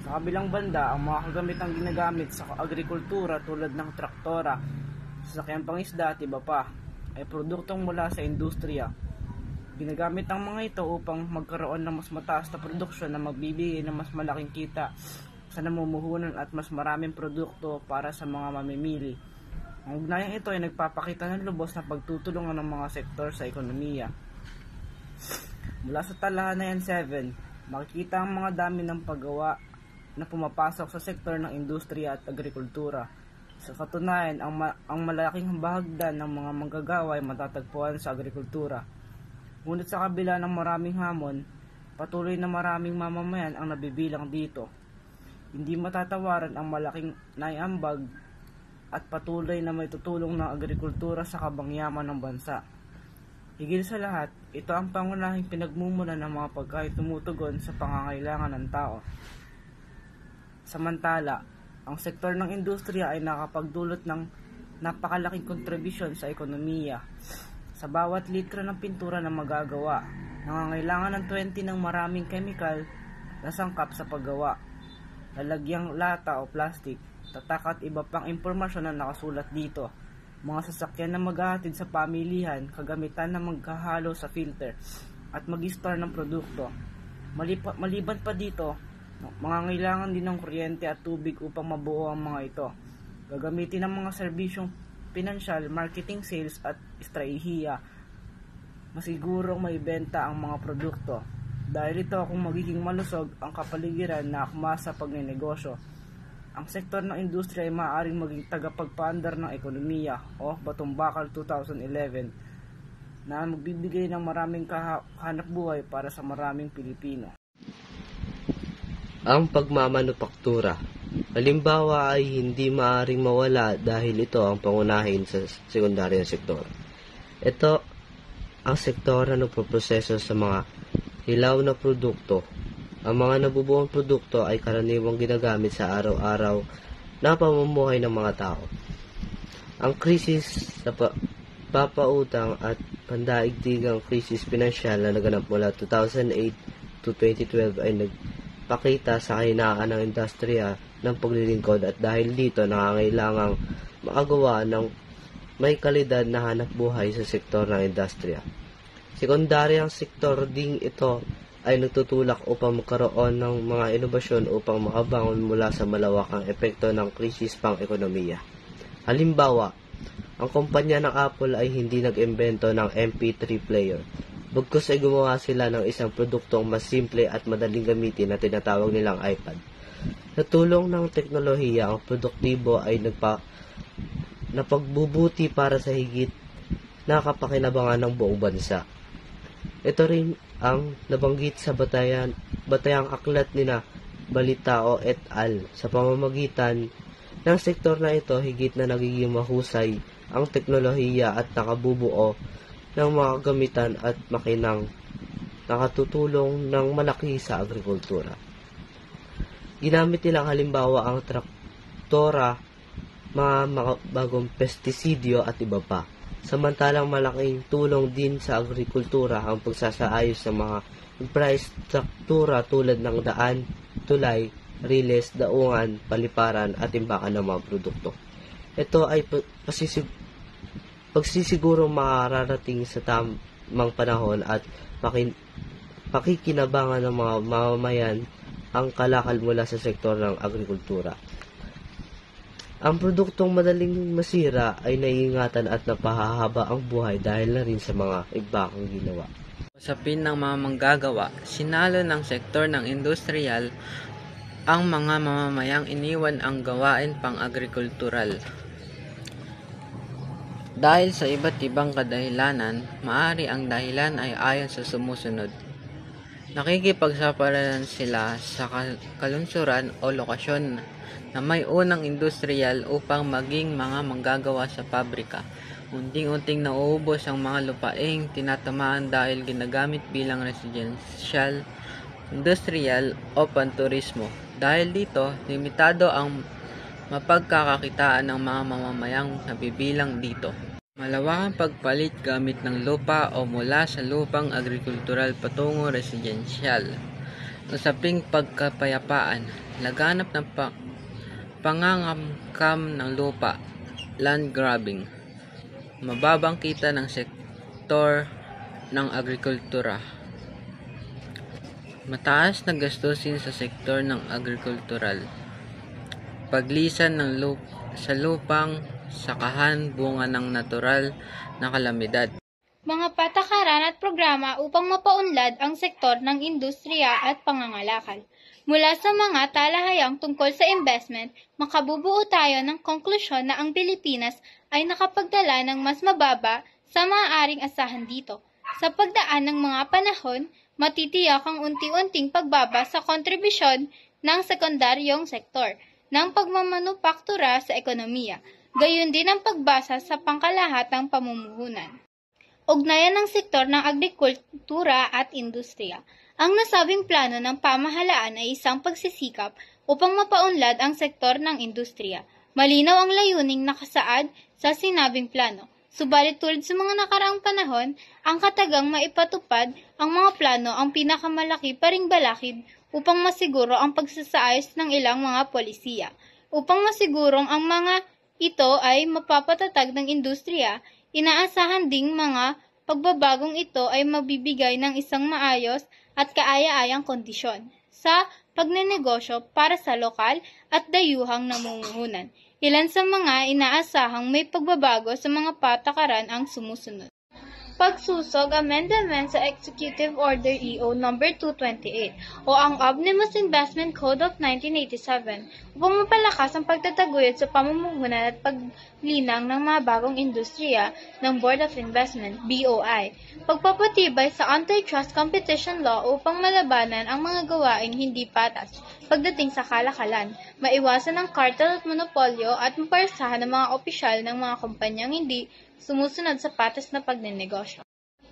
Sa kabilang banda, ang mga kagamitang ginagamit sa agrikultura tulad ng traktora, sasakyang pangisda at iba pa ay produktong mula sa industriya. Ginagamit ang mga ito upang magkaroon ng mas mataas na produksyon na magbibigay ng mas malaking kita sa namumuhunan at mas maraming produkto para sa mga mamimili. Ang ugnayang ito ay nagpapakita ng lubos na pagtutulungan ng mga sektor sa ekonomiya. Mula sa Talahanayan 7, makikita ang mga dami ng paggawa na pumapasok sa sektor ng industriya at agrikultura. Sa katunayan, ang malaking bahagdan ng mga manggagawa ay matatagpuan sa agrikultura. Ngunit sa kabila ng maraming hamon, patuloy na maraming mamamayan ang nabibilang dito. Hindi matatawaran ang malaking naiambag at patuloy na may tutulong ng agrikultura sa kabangyaman ng bansa. Higit sa lahat, ito ang pangunahing pinagmumulan ng mga pagkain tumutugon sa pangangailangan ng tao. Samantala, ang sektor ng industriya ay nakapagdulot ng napakalaking kontribusyon sa ekonomiya. Sa bawat litro ng pintura na magagawa, nangangailangan ng 20 ng maraming kemikal na sangkap sa paggawa. Lalagyang lata o plastic, tatak at iba pang impormasyon na nakasulat dito. Mga sasakyan na maghahatid sa pamilihan, kagamitan na maghahalo sa filter at mag-store ng produkto. Maliban pa dito, mangangailangan din ng kuryente at tubig upang mabuo ang mga ito. Gagamitin ng mga serbisyong pinansyal, marketing, sales at estratehiya. Masigurong maibenta ang mga produkto. Dahil ito kung magiging malusog ang kapaligiran na akma sa pagnenegosyo. Ang sektor ng industriya ay maaaring maging tagapagpaandar ng ekonomiya o Batumbakal 2011 na magbibigay ng maraming kahanapbuhay para sa maraming Pilipino. Ang pagmamanupaktura. Halimbawa ay hindi maaaring mawala dahil ito ang pangunahin sa sekundaryang sektor. Ito ang sektor na nagpoproseso sa mga hilaw na produkto. Ang mga nabubuong produkto ay karaniwang ginagamit sa araw-araw na pamumuhay ng mga tao. Ang krisis sa papautang at pandaigdigang krisis pinansyal na naganap mula 2008 to 2012 ay nagpakita sa kahinaan ng industriya ng paglilingkod at dahil dito nangangailangang makagawa ng may kalidad na hanapbuhay sa sektor ng industriya. Sekundaryang sektor ding ito ay nagtutulak upang magkaroon ng mga inobasyon upang makabangon mula sa malawakang epekto ng krisis pang-ekonomiya. Halimbawa, ang kumpanya ng Apple ay hindi nag-imbento ng MP3 player. Bagkus ay gumawa sila ng isang produktong mas simple at madaling gamitin na tinatawag nilang iPad. Sa tulong ng teknolohiya, ang produktibo ay napagbubuti para sa higit na kapakinabangan ng buong bansa. Ito rin ang nabanggit sa batayang aklat nina Balitao et al. Sa pamamagitan ng sektor na ito, higit na nagiging mahusay ang teknolohiya at nakabubuo ng mga gamitan at makinang nakatutulong ng malaki sa agrikultura. Ginamit nilang halimbawa ang traktora, mga bagong pestisidyo at iba pa. Samantalang malaking tulong din sa agrikultura ang pagsasaayos ng mga infrastruktura tulad ng daan, tulay, riles, daungan, paliparan at imbakan ng mga produkto. Ito ay pagsisigurong mararating sa tamang panahon at pakikinabangan ng mga mamamayan ang kalakal mula sa sektor ng agrikultura. Ang produktong madaling masira ay naiingatan at napahahaba ang buhay dahil na rin sa mga igbakang ginawa. Usapin ng mga manggagawa, sinalo ng sektor ng industrial ang mga mamamayang iniwan ang gawain pang-agrikultural. Dahil sa iba't ibang kadahilanan, maaari ang dahilan ay ayon sa sumusunod. Nakikipagsapalaran sila sa kalunsuran o lokasyon na may unang industrial upang maging mga manggagawa sa pabrika. Unting-unting nauubos ang mga lupaing tinatamaan dahil ginagamit bilang residential, industrial o panturismo. Dahil dito, limitado ang mapagkakakitaan ng mga mamamayang nabibilang dito. Malawakang pagpalit gamit ng lupa o mula sa lupang agrikultural patungo residential. usaping pagkapayapaan, laganap ng pangangamkam ng lupa, land grabbing, mababang kita ng sektor ng agrikultura, mataas na gastusin sa sektor ng agrikultural, paglisan ng sa lupang sakahan bunga ng natural na kalamidad. Mga patakaran at programa upang mapaunlad ang sektor ng industriya at pangangalakal. Mula sa mga talahayang tungkol sa investment, makabubuo tayo ng konklusyon na ang Pilipinas ay nakapagdala ng mas mababa sa maaaring asahan dito. Sa pagdaan ng mga panahon, matitiyak ang unti-unting pagbaba sa kontribusyon ng sekundaryong sektor ng pagmamanupaktura sa ekonomiya, gayon din ang pagbasa sa pangkalahatang pamumuhunan. Ugnayan ng sektor ng agrikultura at industriya. Ang nasabing plano ng pamahalaan ay isang pagsisikap upang mapaunlad ang sektor ng industriya. Malinaw ang layuning nakasaad sa sinabing plano. Subalit tulad sa mga nakaraang panahon, ang katagang maipatupad ang mga plano ang pinakamalaki pa ring balakid upang masiguro ang pagsasaayos ng ilang mga polisiya. Upang masigurong ang mga ito ay mapapatatag ng industriya, inaasahan ding mga pagbabagong ito ay mabibigay ng isang maayos at kaaya-ayang kondisyon sa pagnenegosyo para sa lokal at dayuhang namumuhunan. Ilan sa mga inaasahang may pagbabago sa mga patakaran ang sumusunod. Pagsusog amendment sa Executive Order EO No. 228 o ang Omnibus Investment Code of 1987 upang mapalakas ang pagtataguyod sa pamumuhunan at paglinang ng mga bagong industriya ng Board of Investment, BOI. Pagpapatibay sa antitrust competition law upang malabanan ang mga gawaing hindi patas pagdating sa kalakalan, maiwasan ang cartel at monopolyo at maparusahan ng mga opisyal ng mga kumpanyang hindi sumusunod sa patas na pagnenegosyo.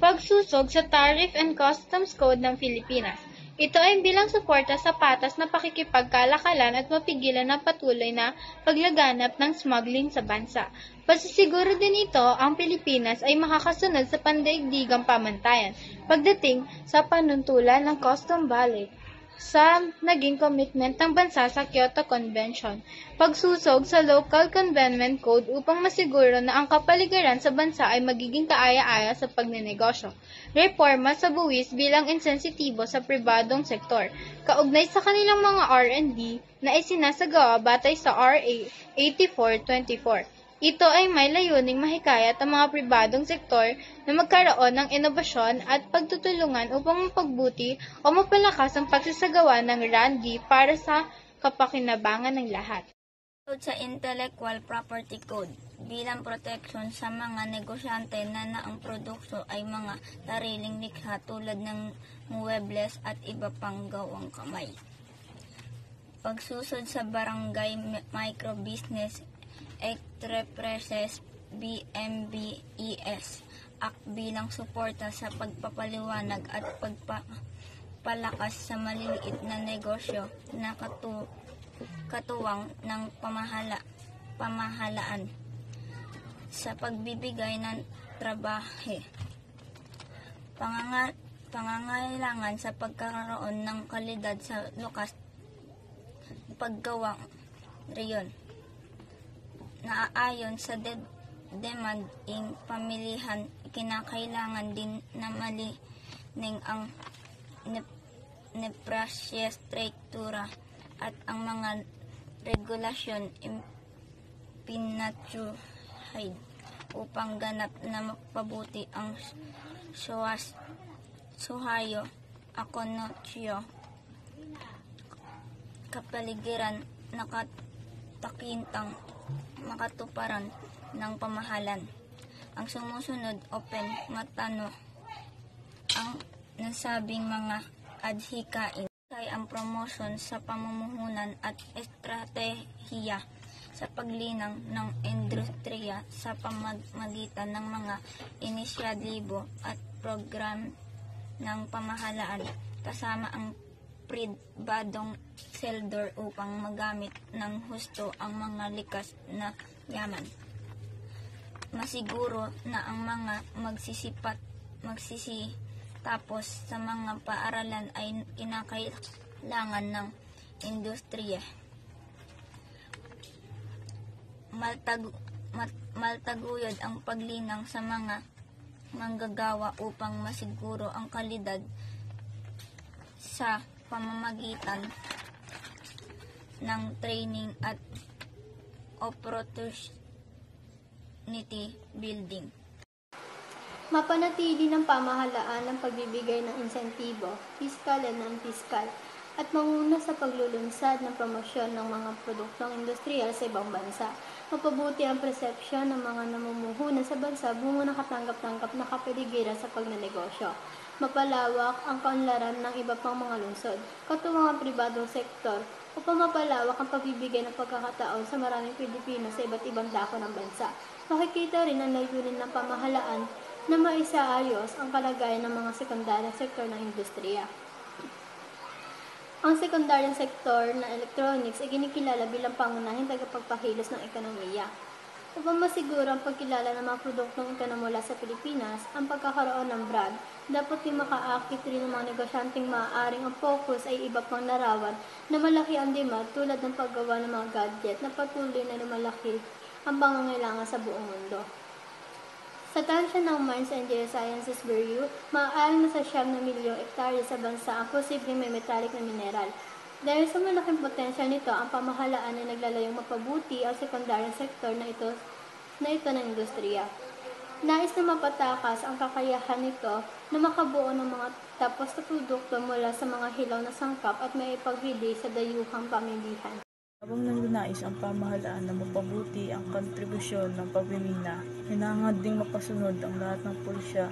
Pagsusog sa Tariff and Customs Code ng Pilipinas. Ito ay bilang suporta sa patas na pakikipagkalakalan at mapigilan ang patuloy na paglaganap ng smuggling sa bansa. Pasisiguro din ito ang Pilipinas ay makakasunod sa pandaigdigang pamantayan pagdating sa panuntulan ng Custom Valley sa naging commitment ng bansa sa Kyoto Convention, pagsusog sa Local Convenment Code upang masiguro na ang kapaligiran sa bansa ay magiging kaaya-aya sa pagnenegosyo, reforma sa buwis bilang insensitibo sa pribadong sektor, kaugnay sa kanilang mga R&D na isinasagawa batay sa RA 8424. Ito ay may layuning mahikayat ang mga pribadong sektor na magkaroon ng inobasyon at pagtutulungan upang mapagbuti o mapalakas ang pagsasagawa ng R&D para sa kapakinabangan ng lahat. Sa Intellectual Property Code bilang proteksyon sa mga negosyante na ang produkto ay mga sariling likha tulad ng muebles at iba pang gawang kamay. Pagsusod sa Barangay Microbusiness Enterprises BMBES Act bilang suporta sa pagpapaliwanag at pagpapalakas sa maliliit na negosyo na katuwang ng pamahalaan sa pagbibigay ng trabaho, pangangailangan sa pagkakaroon ng kalidad sa lukas paggawang riyon. Naaayon sa demand ng pamilihan, kinakailangan din na malining ang infrastruktura at ang mga regulasyon pinatuhaid upang ganap na mapabuti ang suhayo, ekonomiyo, kapaligiran, nakatakintang makatuparan ng pamahalan. Ang sumusunod, open matano ang nasabing mga adhikain ay ang promosyon sa pamumuhunan at estratehiya sa paglinang ng industriya sa pamamagitan ng mga inisyatibo at program ng pamahalaan kasama ang pribadong sektor upang magamit ng husto ang mga likas na yaman. Masiguro na ang mga Tapos sa mga paaralan ay kinakailangan ng industriya. Maltaguyod ang paglinang sa mga manggagawa upang masiguro ang kalidad sa pamamagitan ng training at opportunity building. Mapanatili ng pamahalaan ang pagbibigay ng insentibo, piskal at non-piskal, at manguna sa paglulunsad ng promosyon ng mga produktong industrial sa ibang bansa. Mapabuti ang persepsyon ng mga namumuhunan sa bansa bunga ng katanggap-tanggap na kapaligiran sa pagnenegosyo. Mapalawak ang kaunlaran ng iba pang mga lungsod, katuwang ang pribadong sektor, upang mapalawak ang pagbibigay ng pagkakataon sa maraming Pilipino sa iba't ibang dako ng bansa. Makikita rin ang layunin ng pamahalaan na maisaayos ang kalagayan ng mga sekundaryang sektor ng industriya. Ang sekundaryang sektor ng electronics ay kinikilala bilang pangunahing tagapagpakilos ng ekonomiya. Upang masiguro ang pagkilala ng mga produktong ito na mula sa Pilipinas, ang pagkakaroon ng brand, dapat din makaakit rin ng mga negosyanteng maaaring ang focus ay iba pang larawan na malaki ang demand tulad ng paggawa ng mga gadget na patuloy na lumalaki ang pangangailangan sa buong mundo. Sa tansya ng Mines and Geosciences Bureau, maaaring nasa 9 milyong hektarya sa bansa ang posibleng may metallic na mineral. Dahil sa malaking potensyal nito, ang pamahalaan ay naglalayong mapabuti ang sekundaryang sektor na ito ng industriya. Nais na mapatakas ang kakayahan nito na makabuo ng mga tapos na produkto mula sa mga hilaw na sangkap at may ipaghili sa dayuhang pamilihan. Habang nagnanais ang pamahalaan na mapabuti ang kontribusyon ng pagmimina, hinahangad ding mapasunod ang lahat ng pulisya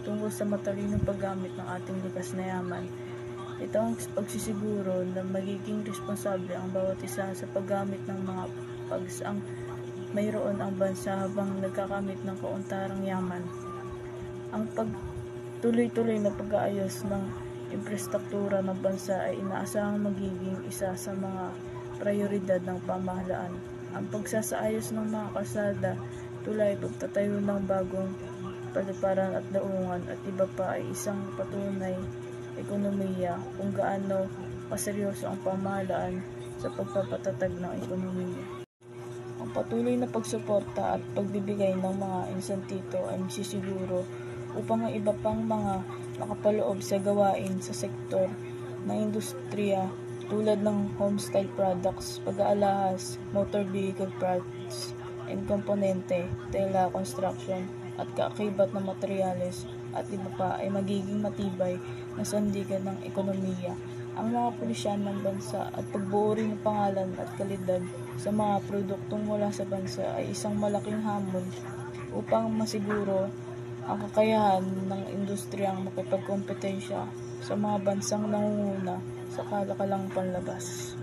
tungkol sa matalinong paggamit ng ating likas na yaman. Ito ang pagsisiguro na magiging responsable ang bawat isa sa paggamit ng mga pagsaang mayroon ang bansa habang nagkakamit ng kauntarang yaman. Ang pagtuloy-tuloy na pag-aayos ng infrastruktura ng bansa ay inaasahang magiging isa sa mga prioridad ng pamahalaan. Ang pagsasaayos ng mga kalsada, tulay pagtatayo ng bagong paliparan at daungan at iba pa ay isang patunay ekonomiya kung gaano kaseryoso ang pamahalaan sa pagpapatatag ng ekonomiya. Ang patuloy na pagsuporta at pagbibigay ng mga insentito ay masisiguro upang ang iba pang mga nakapaloob sa gawain sa sektor ng industriya tulad ng homestyle products, pag-aalahas, motor vehicle parts and komponente, tela, construction, at kaakibat ng materyales at iba pa ay magiging matibay na sandigan ng ekonomiya. Ang mga pulisyan ng bansa at pagbuo rin ng pangalan at kalidad sa mga produktong mula sa bansa ay isang malaking hamon upang masiguro ang kakayahan ng industriyang makipagkompetensya sa mga bansang nangunguna sa kalakalang panlabas.